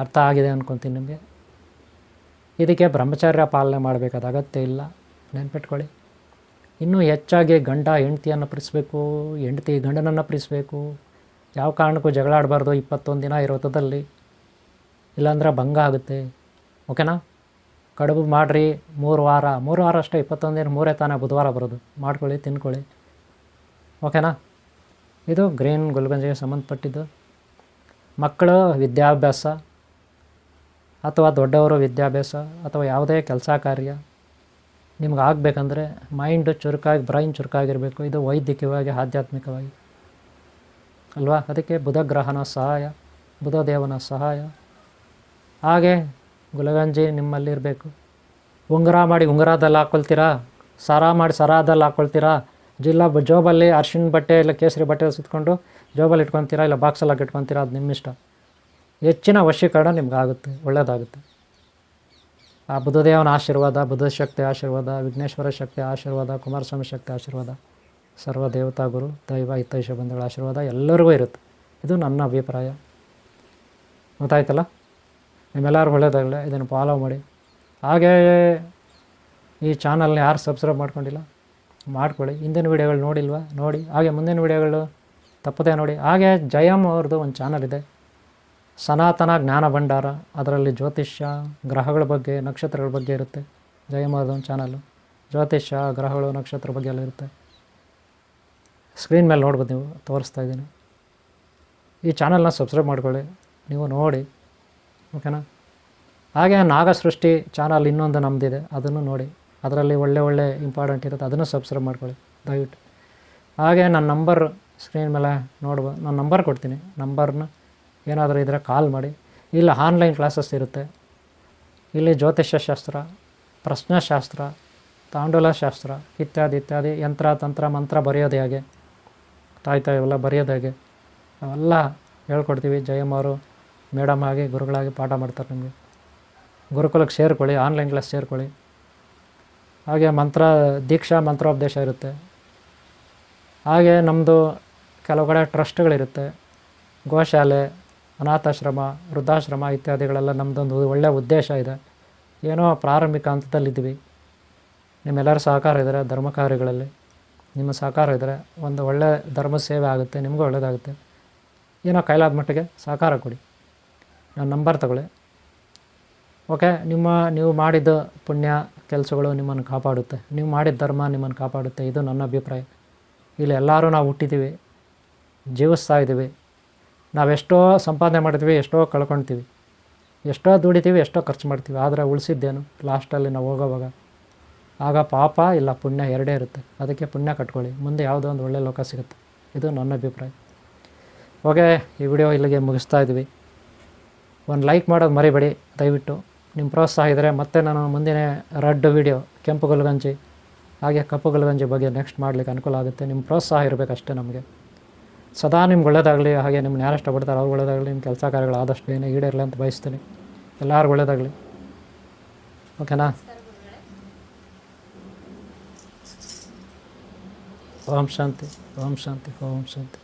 ಅರ್ಥ ಆಗಿದೆ ಅಂದ್ಕೊತೀನಿ ನಿಮಗೆ. ಇದಕ್ಕೆ ಬ್ರಹ್ಮಚರ್ಯ ಪಾಲನೆ ಮಾಡಬೇಕಾದ ಅಗತ್ಯ ಇಲ್ಲ. ನೆನ್ಪಿಟ್ಕೊಳ್ಳಿ. ಇನ್ನೂ ಹೆಚ್ಚಾಗಿ ಗಂಡ ಹೆಂಡ್ತಿಯನ್ನು ಪ್ರೀತಿಸ್ಬೇಕು, ಹೆಂಡ್ತಿ ಗಂಡನನ್ನು ಪ್ರೀತಿಸ್ಬೇಕು. ಯಾವ ಕಾರಣಕ್ಕೂ ಜಗಳ ಆಡಬಾರ್ದು 21 ದಿನ ಇರೋ ವ್ರತದಲ್ಲಿ. ಇಲ್ಲಾಂದರೆ ಭಂಗ ಆಗುತ್ತೆ. ಓಕೆನಾ? ಕಡುಬು ಮಾಡಿರಿ 3 ವಾರ ಅಷ್ಟೇ. 21 ದಿನ 3 ತಾನೇ ಬುಧವಾರ ಬರೋದು. ಮಾಡ್ಕೊಳ್ಳಿ, ತಿನ್ಕೊಳ್ಳಿ. ಓಕೆನಾ? ಇದು ಗ್ರೀನ್ ಗುಲ್ಗಂಜಿಗೆ ಸಂಬಂಧಪಟ್ಟಿದ್ದು. ಮಕ್ಕಳು ವಿದ್ಯಾಭ್ಯಾಸ ಅಥವಾ ದೊಡ್ಡವರು ವಿದ್ಯಾಭ್ಯಾಸ ಅಥವಾ ಯಾವುದೇ ಕೆಲಸ ಕಾರ್ಯ ನಿಮ್ಗೆ ಆಗಬೇಕಂದ್ರೆ ಮೈಂಡ್ ಚುರುಕಾಗಿ, ಬ್ರೈನ್ ಚುರುಕಾಗಿರಬೇಕು. ಇದು ವೈದ್ಯಕೀಯವಾಗಿ, ಆಧ್ಯಾತ್ಮಿಕವಾಗಿ ಅಲ್ವಾ? ಅದಕ್ಕೆ ಬುಧ ಗ್ರಹನ ಸಹಾಯ, ಬುಧ ದೇವನ ಸಹಾಯ. ಹಾಗೆ ಗುಲ್ಗಂಜಿ ನಿಮ್ಮಲ್ಲಿರಬೇಕು. ಉಂಗುರ ಮಾಡಿ ಉಂಗುರದಲ್ಲಿ ಹಾಕ್ಕೊಳ್ತೀರಾ, ಸರ ಮಾಡಿ ಸರಾದಲ್ಲಿ ಹಾಕ್ಕೊಳ್ತೀರಾ, ಜೋಬಲ್ಲಿ ಅರ್ಶಿಣ ಬಟ್ಟೆ ಇಲ್ಲ ಕೇಸರಿ ಬಟ್ಟೆ ಸುತ್ಕೊಂಡು ಜೋಬಲ್ಲಿ ಇಟ್ಕೊತೀರಾ, ಇಲ್ಲ ಬಾಕ್ಸಲ್ಲಿ ಇಟ್ಕೊತೀರಾ, ಅದು ನಿಮ್ಮಿಷ್ಟ. ಹೆಚ್ಚಿನ ವಶೀಕರಣ ನಿಮ್ಗಾಗುತ್ತೆ, ಒಳ್ಳೆಯದಾಗುತ್ತೆ. ಆ ಬುಧದೇವನ ಆಶೀರ್ವಾದ, ಬುಧ ಶಕ್ತಿ ಆಶೀರ್ವಾದ, ವಿಘ್ನೇಶ್ವರ ಶಕ್ತಿ ಆಶೀರ್ವಾದ, ಕುಮಾರಸ್ವಾಮಿ ಶಕ್ತಿ ಆಶೀರ್ವಾದ, ಸರ್ವ ದೇವತಾ ಗುರು ದೈವ ಹಿತೈಷ ಬಂಧುಗಳ ಆಶೀರ್ವಾದ ಎಲ್ಲರಿಗೂ ಇರುತ್ತೆ. ಇದು ನನ್ನ ಅಭಿಪ್ರಾಯ. ಗೊತ್ತಾಯ್ತಲ್ಲ? ನಿಮ್ಮೆಲ್ಲರೂ ಒಳ್ಳೆಯದಾಗಲಿ. ಇದನ್ನು ಫಾಲೋ ಮಾಡಿ. ಹಾಗೇ ಈ ಚಾನಲ್ನ ಯಾರು ಸಬ್ಸ್ಕ್ರೈಬ್ ಮಾಡ್ಕೊಂಡಿಲ್ಲ ಮಾಡ್ಕೊಳ್ಳಿ. ಹಿಂದಿನ ವೀಡಿಯೋಗಳು ನೋಡಿಲ್ವಾ? ನೋಡಿ. ಹಾಗೆ ಮುಂದಿನ ವೀಡಿಯೋಗಳು ತಪ್ಪದೇ ನೋಡಿ. ಹಾಗೆ ಜಯಮ್ ಅವ್ರದ್ದು ಒಂದು ಚಾನಲ್ ಇದೆ, ಸನಾತನ ಜ್ಞಾನ ಭಂಡಾರ. ಅದರಲ್ಲಿ ಜ್ಯೋತಿಷ್ಯ, ಗ್ರಹಗಳ ಬಗ್ಗೆ, ನಕ್ಷತ್ರಗಳ ಬಗ್ಗೆ ಇರುತ್ತೆ. ಜಯಮ್ ಅವ್ರದ್ದು ಒಂದು ಚಾನಲ್ಲು. ಜ್ಯೋತಿಷ್ಯ, ಗ್ರಹಗಳು, ನಕ್ಷತ್ರ ಬಗ್ಗೆ ಎಲ್ಲ ಇರುತ್ತೆ. ಸ್ಕ್ರೀನ್ ಮೇಲೆ ನೋಡ್ಬೋದು, ನೀವು ತೋರಿಸ್ತಾ ಇದ್ದೀನಿ. ಈ ಚಾನಲ್ನ ಸಬ್ಸ್ಕ್ರೈಬ್ ಮಾಡ್ಕೊಳ್ಳಿ, ನೀವು ನೋಡಿ. ಓಕೆನಾ? ಹಾಗೆ ನಾಗಸೃಷ್ಟಿ ಚಾನಲ್ ಇನ್ನೊಂದು ನಮ್ಮದಿದೆ, ಅದನ್ನು ನೋಡಿ. ಅದರಲ್ಲಿ ಒಳ್ಳೆ ಇಂಪಾರ್ಟೆಂಟ್ ಇರುತ್ತೆ, ಅದನ್ನು ಸಬ್ಸ್ಕ್ರೈಬ್ ಮಾಡ್ಕೊಳ್ಳಿ ದಯವಿಟ್ಟು. ಹಾಗೆ ನನ್ನ ನಂಬರ್ ಸ್ಕ್ರೀನ್ ಮೇಲೆ ನೋಡ್ಬೋದು. ನಾನು ನಂಬರ್ ಕೊಡ್ತೀನಿ. ನಂಬರ್ನ ಏನಾದರೂ ಇದ್ದರೆ ಕಾಲ್ ಮಾಡಿ. ಇಲ್ಲ ಆನ್ಲೈನ್ ಕ್ಲಾಸಸ್ ಇರುತ್ತೆ. ಇಲ್ಲಿ ಜ್ಯೋತಿಷ್ಯ ಶಾಸ್ತ್ರ, ಪ್ರಶ್ನೆಶಾಸ್ತ್ರ, ತಾಂಡೂಲ ಶಾಸ್ತ್ರ ಇತ್ಯಾದಿ ಯಂತ್ರ ತಂತ್ರ ಮಂತ್ರ ಬರೆಯೋದು ಹೇಗೆ, ತಾಯ್ತಾ ಇವೆಲ್ಲ ಬರೆಯೋದು ಹೇಗೆ ಅವೆಲ್ಲ ಹೇಳ್ಕೊಡ್ತೀವಿ. ಜಯಮ್ ಅವರು ಮೇಡಮ್ ಆಗಿ ಗುರುಗಳಾಗಿ ಪಾಠ ಮಾಡ್ತಾರೆ. ನಿಮಗೆ ಗುರುಕುಲಕ್ಕೆ ಸೇರ್ಕೊಳ್ಳಿ, ಆನ್ಲೈನ್ ಕ್ಲಾಸ್ ಸೇರ್ಕೊಳ್ಳಿ. ಹಾಗೆ ದೀಕ್ಷಾ ಮಂತ್ರೋಪದೇಶ ಇರುತ್ತೆ. ಹಾಗೆ ನಮ್ಮದು ಕೆಲವು ಕಡೆ ಟ್ರಸ್ಟ್ಗಳಿರುತ್ತೆ, ಗೋಶಾಲೆ, ಅನಾಥಾಶ್ರಮ, ವೃದ್ಧಾಶ್ರಮ ಇತ್ಯಾದಿಗಳೆಲ್ಲ ನಮ್ಮದೊಂದು ಒಳ್ಳೆಯ ಉದ್ದೇಶ ಇದೆ. ಏನೋ ಪ್ರಾರಂಭಿಕ ಹಂತದಲ್ಲಿದ್ದೀವಿ. ನಿಮ್ಮೆಲ್ಲರ ಸಹಕಾರ ಇದ್ದರೆ ಧರ್ಮ ಕಾರ್ಯಗಳಲ್ಲಿ ನಿಮ್ಮ ಸಹಕಾರ ಇದ್ದರೆ ಒಂದು ಒಳ್ಳೆಯ ಧರ್ಮ ಸೇವೆ ಆಗುತ್ತೆ, ನಿಮಗೂ ಒಳ್ಳೆಯದಾಗುತ್ತೆ. ಏನೋ ಕೈಲಾದ ಮಟ್ಟಿಗೆ ಸಹಕಾರ ಕೊಡಿ. ನನ್ನ ನಂಬರ್ ತಗೊಳ್ಳಿ. ಓಕೆ? ನೀವು ಮಾಡಿದ ಪುಣ್ಯ ಕೆಲಸಗಳು ನಿಮ್ಮನ್ನು ಕಾಪಾಡುತ್ತೆ, ನೀವು ಮಾಡಿದ ಧರ್ಮ ನಿಮ್ಮನ್ನು ಕಾಪಾಡುತ್ತೆ. ಇದು ನನ್ನ ಅಭಿಪ್ರಾಯ. ಇಲ್ಲಿ ಎಲ್ಲರೂ ನಾವು ಹುಟ್ಟಿದ್ದೀವಿ, ಜೀವಿಸ್ತಾ ಇದ್ದೀವಿ. ನಾವೆಷ್ಟೋ ಸಂಪಾದನೆ ಮಾಡ್ತೀವಿ, ಎಷ್ಟೋ ಕಳ್ಕೊಳ್ತೀವಿ. ಎಷ್ಟೋ ದುಡಿತೀವಿ, ಎಷ್ಟೋ ಖರ್ಚು ಮಾಡ್ತೀವಿ, ಆದರೆ ಉಳಿಸಿದ್ದೇನು ಲಾಸ್ಟಲ್ಲಿ ನಾವು ಹೋಗೋವಾಗ? ಆಗ ಪಾಪ ಇಲ್ಲ ಪುಣ್ಯ ಎರಡೇ ಇರುತ್ತೆ. ಅದಕ್ಕೆ ಪುಣ್ಯ ಕಟ್ಕೊಳ್ಳಿ, ಮುಂದೆ ಯಾವುದೋ ಒಂದು ಒಳ್ಳೆ ಲೋಕ ಸಿಗುತ್ತೆ. ಇದು ನನ್ನ ಅಭಿಪ್ರಾಯ. ಓಕೆ, ಈ ವಿಡಿಯೋ ಇಲ್ಲಿಗೆ ಮುಗಿಸ್ತಾ ಇದ್ವಿ. ಒಂದು ಲೈಕ್ ಮಾಡೋದು ಮರಿಬೇಡಿ ದಯವಿಟ್ಟು. ನಿಮ್ಮ ಪ್ರೋತ್ಸಾಹ ಇದ್ದರೆ ಮತ್ತೆ ನಾನು ಮುಂದಿನ ರೆಡ್ ವಿಡಿಯೋ ಕೆಂಪು ಗುಲ್ಗಂಜಿ ಹಾಗೆ ಕಪ್ಪು ಗುಲ್ಗಂಜಿ ಬಗ್ಗೆ ನೆಕ್ಸ್ಟ್ ಮಾಡಲಿಕ್ಕೆ ಅನುಕೂಲ ಆಗುತ್ತೆ. ನಿಮ್ಮ ಪ್ರೋತ್ಸಾಹ ಇರಬೇಕಷ್ಟೇ ನಮಗೆ. ಸದಾ ನಿಮ್ಗೆ ಒಳ್ಳೆಯದಾಗಲಿ, ಹಾಗೆ ನಿಮ್ಮನ್ನ ಯಾರು ಇಷ್ಟಪಡ್ತಾರೆ ಅವ್ರು ಒಳ್ಳೆಯದಾಗಲಿ, ನಿಮ್ಮ ಕೆಲಸ ಕಾರ್ಯಗಳು ಆದಷ್ಟು ಬೇಗನೆ ಈಡೇರಲಿ ಅಂತ ಬಯಸ್ತೀನಿ. ಎಲ್ಲರಿಗೂ ಒಳ್ಳೆಯದಾಗಲಿ. ಓಕೆನಾ? ಓಂ ಶಾಂತಿ, ಓಂ ಶಾಂತಿ, ಓಂ ಶಾಂತಿ.